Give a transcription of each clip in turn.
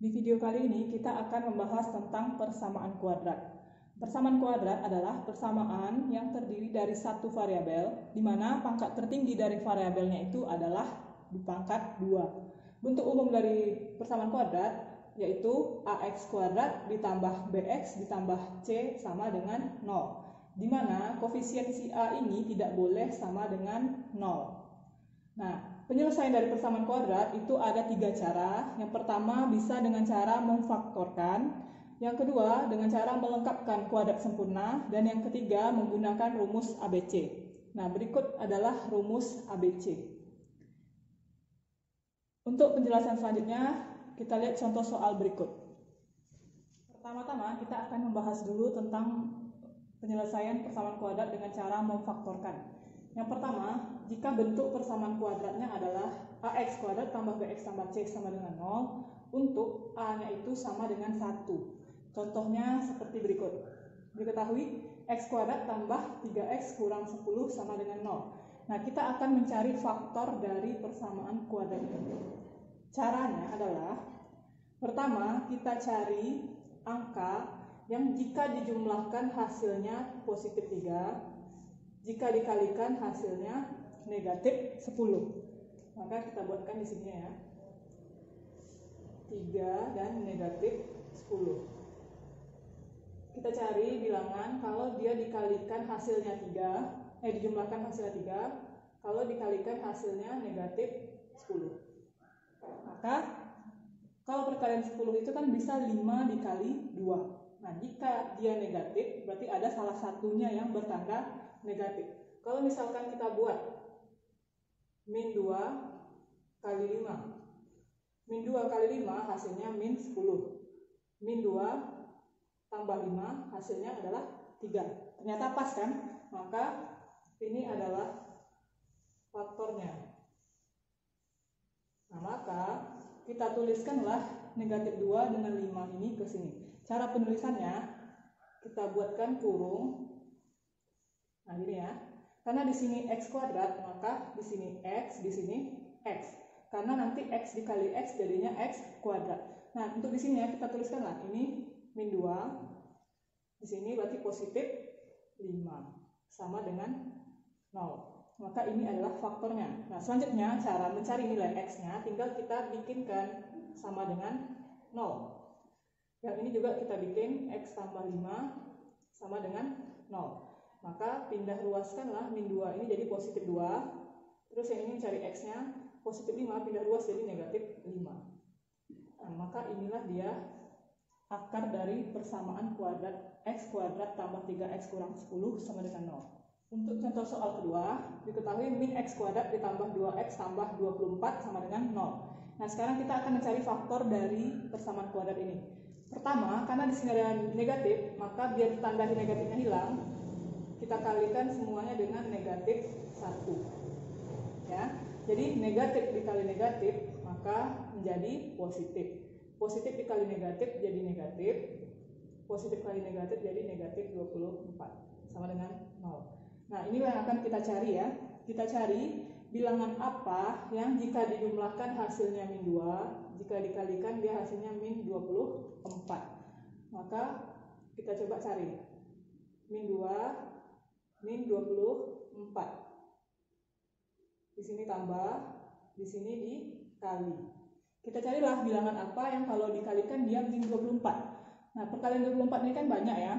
Di video kali ini kita akan membahas tentang persamaan kuadrat. Persamaan kuadrat adalah persamaan yang terdiri dari satu variabel, di mana pangkat tertinggi dari variabelnya itu adalah di pangkat 2. Bentuk umum dari persamaan kuadrat yaitu ax kuadrat ditambah bx ditambah c sama dengan 0, di mana koefisien si a ini tidak boleh sama dengan 0. Nah, penyelesaian dari persamaan kuadrat itu ada 3 cara. Yang pertama bisa dengan cara memfaktorkan, yang kedua dengan cara melengkapkan kuadrat sempurna, dan yang ketiga menggunakan rumus ABC. Nah, berikut adalah rumus ABC. Untuk penjelasan selanjutnya, kita lihat contoh soal berikut. Pertama-tama kita akan membahas dulu tentang penyelesaian persamaan kuadrat dengan cara memfaktorkan. Yang pertama, jika bentuk persamaan kuadratnya adalah ax kuadrat tambah bx tambah c sama dengan 0, untuk a-nya itu sama dengan 1. Contohnya seperti berikut. Diketahui x kuadrat tambah 3x kurang 10 sama dengan 0. Nah, kita akan mencari faktor dari persamaan kuadrat ini. Caranya adalah, pertama kita cari angka yang jika dijumlahkan hasilnya positif 3, jika dikalikan hasilnya negatif 10. Maka kita buatkan di sini ya. 3 dan negatif 10. Kita cari bilangan kalau dia dikalikan hasilnya 3, dijumlahkan hasilnya 3, kalau dikalikan hasilnya negatif 10. Maka kalau perkalian 10 itu kan bisa 5 dikali 2. Nah, jika dia negatif berarti ada salah satunya yang bertanda negatif. Kalau misalkan kita buat min 2 kali 5. Min 2 kali 5 hasilnya min 10. Min 2 tambah 5 hasilnya adalah 3. Ternyata pas kan? Maka ini adalah faktornya. Nah, maka kita tuliskanlah negatif 2 dengan 5 ini ke sini. Cara penulisannya kita buatkan kurung. Nah, gini ya. Karena di sini x kuadrat, maka di sini x, di sini x. Karena nanti x dikali x jadinya x kuadrat. Nah, untuk di sini ya kita tuliskanlah ini min 2. Di sini berarti positif 5 sama dengan 0. Maka ini adalah faktornya. Nah, selanjutnya cara mencari nilai x-nya tinggal kita bikinkan sama dengan 0. Yang ini juga kita bikin x tambah 5 sama dengan 0. Maka pindah ruaskanlah min 2 ini jadi positif 2. Terus yang ini cari x-nya positif 5, pindah ruas jadi negatif 5. Nah, maka inilah dia akar dari persamaan kuadrat x kuadrat tambah 3x kurang 10 sama dengan 0. Untuk contoh soal kedua, diketahui min x kuadrat ditambah 2x tambah 24 sama dengan 0. Nah, sekarang kita akan mencari faktor dari persamaan kuadrat ini. Pertama, karena di sini ada negatif, maka biar tanda negatifnya hilang, kita kalikan semuanya dengan negatif 1. Ya. Jadi negatif dikali negatif, maka menjadi positif. Positif dikali negatif jadi negatif. Positif kali negatif jadi negatif 24 sama dengan 0. Nah, inilah yang akan kita cari ya. Kita cari bilangan apa yang jika dijumlahkan hasilnya min 2, jika dikalikan dia hasilnya min 24. Maka kita coba cari. Min 2, min 24. Di sini tambah, di sini dikali. Kita carilah bilangan apa yang kalau dikalikan dia min 24. Nah, perkalian 24 ini kan banyak ya.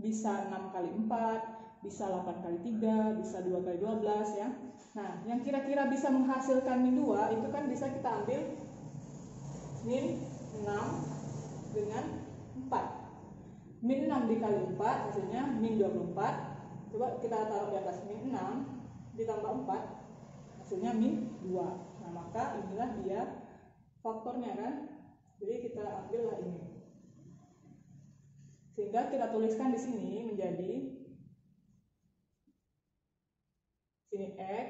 Bisa 6 kali 4, bisa 8 kali 3, bisa 2 kali 12 ya. Nah, yang kira-kira bisa menghasilkan min 2 itu kan bisa kita ambil min 6 dengan 4. Min 6 dikali 4 hasilnya min 24. Coba kita taruh di atas min 6 ditambah 4 hasilnya min 2. Nah, maka inilah dia faktornya kan. Jadi kita ambillah ini. Sehingga kita tuliskan di sini menjadi sini x,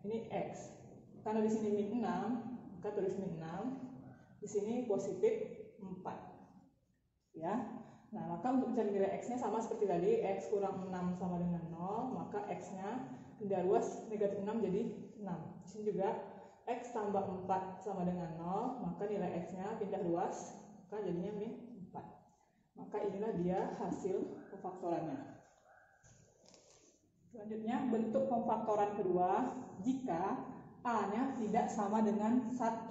ini x. Karena di sini min 6, maka tulis min 6. Di sini positif 4. Ya. Nah, maka untuk mencari nilai x-nya sama seperti tadi, x kurang 6 sama dengan 0, maka x-nya pindah ruas negatif 6 jadi 6. Di sini juga x tambah 4 sama dengan 0, maka nilai x-nya pindah ruas maka jadinya min 4. Maka inilah dia hasil pemfaktorannya. Selanjutnya bentuk pemfaktoran kedua jika A-nya tidak sama dengan 1.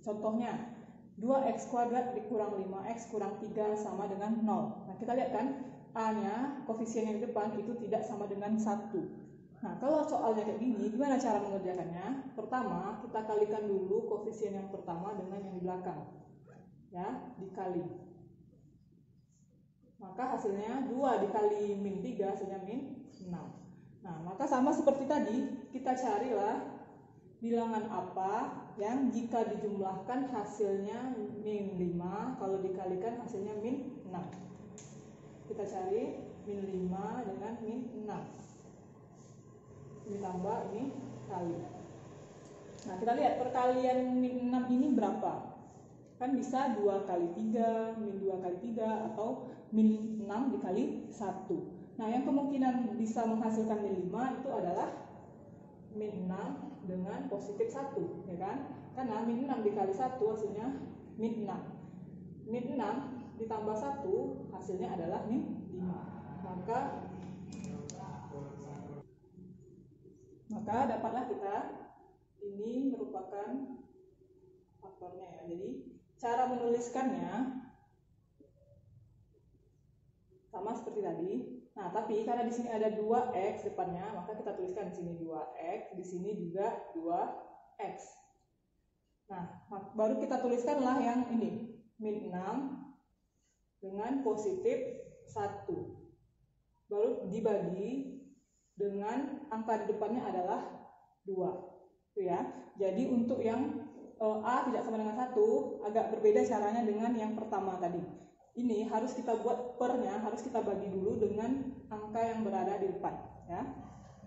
Contohnya 2x kuadrat dikurang 5x kurang 3 sama dengan 0. Nah kita lihat kan A-nya koefisien yang di depan itu tidak sama dengan 1. Nah kalau soalnya kayak gini gimana cara mengerjakannya? Pertama kita kalikan dulu koefisien yang pertama dengan yang di belakang, ya, dikali. Maka hasilnya 2 dikali min 3 hasilnya min 6. Nah, maka sama seperti tadi, kita carilah bilangan apa yang jika dijumlahkan hasilnya min 5, kalau dikalikan hasilnya min 6. Kita cari min 5 dengan min 6. Ini tambah, ini kali. Nah, kita lihat perkalian min 6 ini berapa? Kan bisa 2 kali 3, min 2 kali 3, atau min 6 dikali 1. Nah, yang kemungkinan bisa menghasilkan min 5 itu adalah min 6 dengan positif 1, ya kan? Karena min 6 dikali 1 hasilnya min 6. Min 6 ditambah 1 hasilnya adalah min 5. Maka dapatlah kita ini merupakan faktornya, ya. Jadi cara menuliskannya sama seperti tadi. Nah, tapi karena di sini ada 2x depannya, maka kita tuliskan di sini 2x, di sini juga 2x. Nah, baru kita tuliskanlah yang ini, min 6 dengan positif 1. Baru dibagi dengan angka di depannya adalah 2. Itu ya. Jadi untuk yang A tidak sama dengan 1, agak berbeda caranya dengan yang pertama tadi. Ini harus kita buat pernya, harus kita bagi dulu dengan angka yang berada di depan, ya.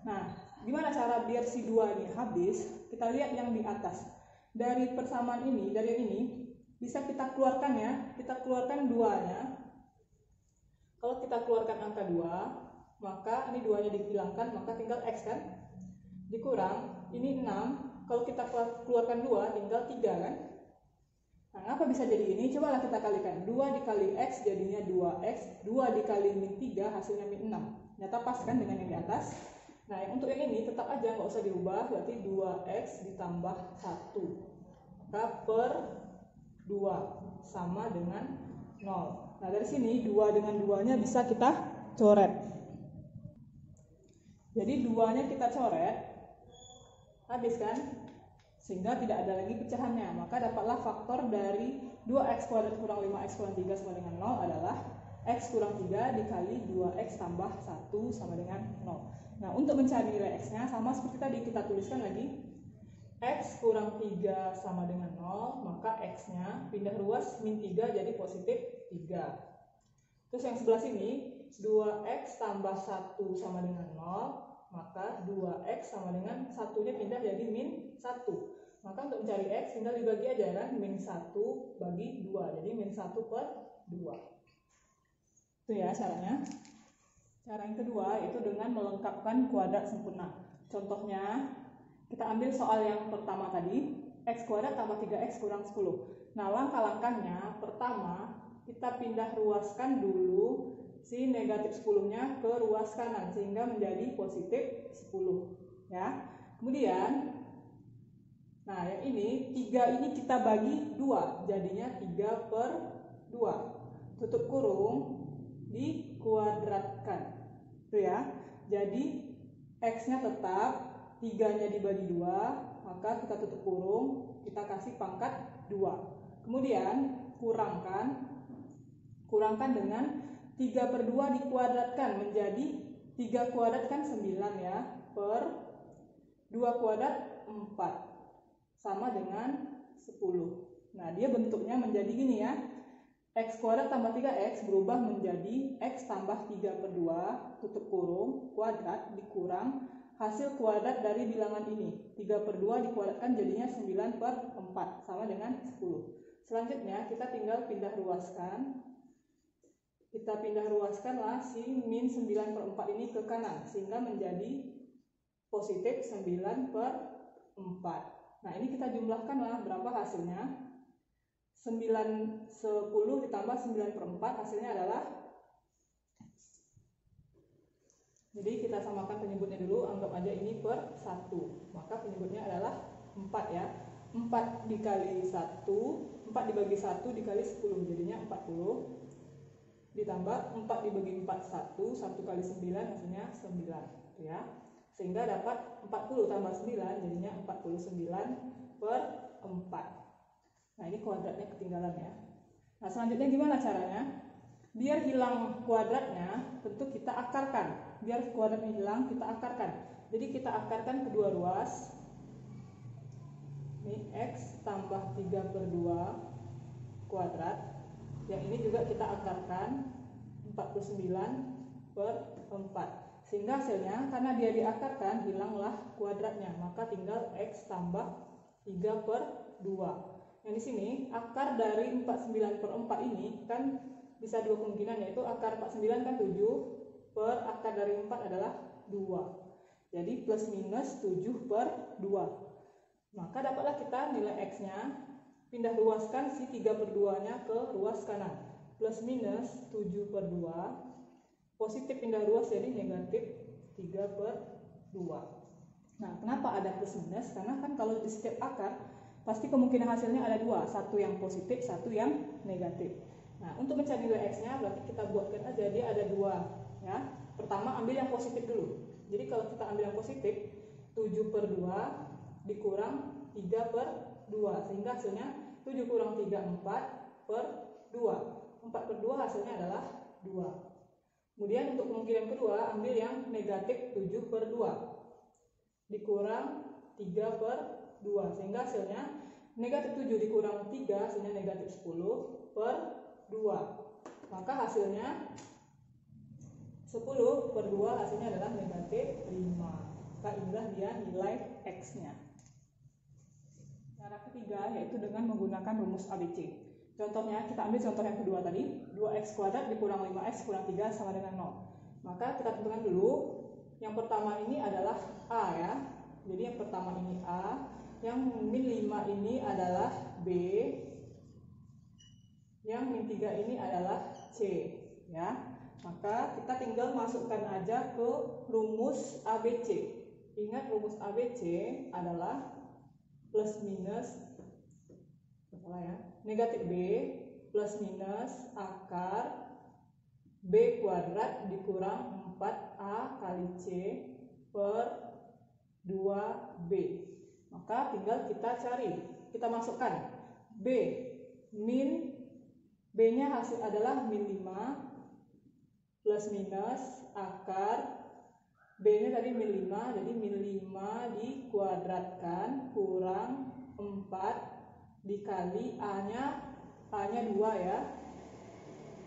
Nah, gimana cara biar si 2 ini habis? Kita lihat yang di atas. Dari persamaan ini, dari yang ini bisa kita keluarkan, ya. Kita keluarkan 2-nya. Kalau kita keluarkan angka 2, maka ini 2-nya dihilangkan, maka tinggal x kan? Dikurang ini 6. Kalau kita keluarkan 2 tinggal 3 kan? Nah, apa bisa jadi ini? Cobalah kita kalikan. 2 dikali x jadinya 2x, 2 dikali min 3 hasilnya min 6. Nyata pas kan dengan yang di atas? Nah, untuk yang ini tetap aja nggak usah diubah, berarti 2x ditambah 1. Maka per 2 sama dengan 0. Nah, dari sini 2 dengan 2-nya bisa kita coret. Jadi 2-nya kita coret, habis kan? Sehingga tidak ada lagi pecahannya. Maka dapatlah faktor dari 2x kuadrat kurang 5x kurang 3 sama dengan 0 adalah x kurang 3 dikali 2x tambah 1 sama dengan 0. Nah, untuk mencari nilai x-nya sama seperti tadi, kita tuliskan lagi x kurang 3 sama dengan 0, maka x-nya pindah ruas min 3 jadi positif 3. Terus yang sebelah sini 2x tambah 1 sama dengan 0, maka 2x sama dengan 1-nya pindah jadi min 1. Maka untuk mencari x tinggal dibagi aja kan, min 1 bagi 2, jadi min 1 per 2. Itu ya caranya. Cara yang kedua itu dengan melengkapkan kuadrat sempurna. Contohnya kita ambil soal yang pertama tadi, x kuadrat tambah 3x kurang 10. Nah, langkah-langkahnya pertama kita pindah ruaskan dulu si negatif 10-nya ke ruas kanan sehingga menjadi positif 10, ya. Kemudian nah, yang ini 3 ini kita bagi 2, jadinya 3 per 2. Tutup kurung, dikuadratkan. Itu ya. Jadi x-nya tetap 3-nya dibagi 2, maka kita tutup kurung, kita kasih pangkat 2. Kemudian kurangkan dengan 3 per 2 dikuadratkan menjadi 3 kuadrat kan 9 ya, per 2 kuadrat 4 sama dengan 10. Nah, dia bentuknya menjadi gini ya, x kuadrat tambah 3x berubah menjadi x tambah 3 per 2 tutup kurung kuadrat dikurang hasil kuadrat dari bilangan ini. 3 per 2 dikuadratkan jadinya 9 per 4 sama dengan 10. Selanjutnya kita tinggal pindah ruaskan. Kita pindah ruaskanlah si min 9 per 4 ini ke kanan sehingga menjadi positif 9 per 4. Nah, ini kita jumlahkanlah berapa hasilnya. 10 ditambah 9/4 hasilnya adalah, jadi kita samakan penyebutnya dulu, anggap aja ini per 1, maka penyebutnya adalah 4 ya. 4 dikali 1, 4 dibagi 1 dikali 10, jadinya 40, ditambah 4 dibagi 4 1 kali 9 hasilnya 9 ya. Sehingga dapat 40 tambah 9 jadinya 49/4. Nah ini kuadratnya ketinggalan ya. Nah selanjutnya gimana caranya? Biar hilang kuadratnya tentu kita akarkan. Biar kuadratnya hilang kita akarkan. Jadi kita akarkan kedua ruas. Ini X tambah 3/2 kuadrat. Yang ini juga kita akarkan 49/4. Sehingga hasilnya karena dia diakarkan hilanglah kuadratnya, maka tinggal X tambah 3/2. Yang di sini akar dari 49/4 ini kan bisa dua kemungkinan, yaitu akar 49 kan 7 per akar dari 4 adalah 2. Jadi plus minus 7/2. Maka dapatlah kita nilai X-nya, pindah ruaskan si 3/2-nya ke ruas kanan. Plus minus 7/2, positif pindah ruas jadi negatif 3/2. Nah, kenapa ada plus minus? Karena kan kalau di setiap akar pasti kemungkinan hasilnya ada dua, satu yang positif, satu yang negatif. Nah, untuk mencari nilai X-nya berarti kita buatkan aja dia ada dua ya. Pertama ambil yang positif dulu. Jadi kalau kita ambil yang positif 7/2 dikurang 3/2, sehingga hasilnya 7 kurang 3 4/2. 4/2 hasilnya adalah 2. Kemudian untuk kemungkinan kedua ambil yang negatif 7/2 dikurang 3/2, sehingga hasilnya negatif 7 dikurang 3 hasilnya negatif 10/2. Maka hasilnya 10/2 hasilnya adalah negatif 5. Maka inilah dia nilai X-nya. Cara ketiga yaitu dengan menggunakan rumus ABC. Contohnya kita ambil contoh yang kedua tadi, 2x kuadrat dikurang 5x kurang 3 sama dengan 0. Maka kita tentukan dulu, yang pertama ini adalah A ya. Jadi yang pertama ini A, yang min 5 ini adalah B, yang min 3 ini adalah C ya. Maka kita tinggal masukkan aja ke rumus ABC. Ingat rumus ABC adalah plus minus negatif B plus minus akar B kuadrat dikurang 4A kali C per 2B. Maka tinggal kita cari, kita masukkan B, min B nya hasil adalah min 5 plus minus akar B nya tadi min 5, jadi min 5 dikuadratkan kurang 4 dikali A nya 2 ya,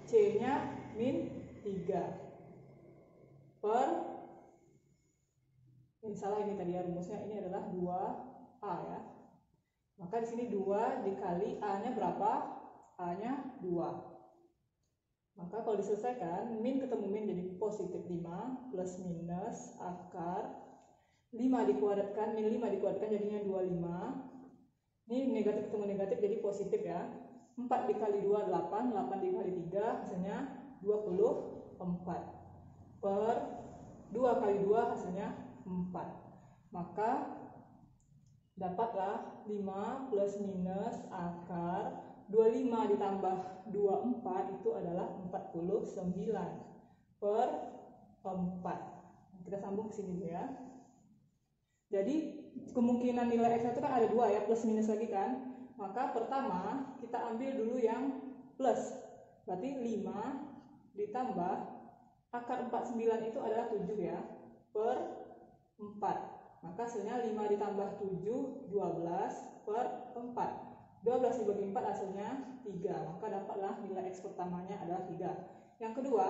C nya min 3 per, ini salah ini tadi ya rumusnya, ini adalah 2A ya. Maka di sini 2 dikali A nya berapa? A nya 2. Maka kalau diselesaikan, min ketemu min jadi positif 5 plus minus akar 5 dikuadratkan, min 5 dikuadratkan jadinya 25. Ini negatif ketemu negatif jadi positif ya. 4 dikali 2 8, 8 dikali 3 hasilnya 24 per 2 kali 2 hasilnya 4. Maka dapatlah 5 plus minus akar 25 ditambah 24 itu adalah 49 per 4. Kita sambung ke sini dulu ya. Jadi kemungkinan nilai X itu kan ada dua ya, plus minus lagi kan. Maka pertama kita ambil dulu yang plus. Berarti 5 ditambah akar 49 itu adalah 7 ya, per 4. Maka hasilnya 5 ditambah 7 12 per 4. 12 dibagi 4 hasilnya 3. Maka dapatlah nilai X pertamanya adalah 3. Yang kedua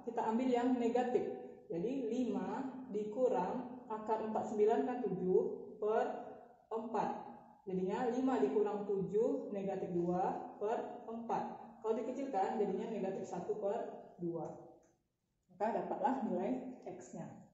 kita ambil yang negatif. Jadi 5 dikurang akar 49 kan 7 per 4. Jadinya 5 dikurang 7 negatif 2 per 4. Kalau dikecilkan jadinya negatif 1 per 2. Maka dapatlah nilai X-nya.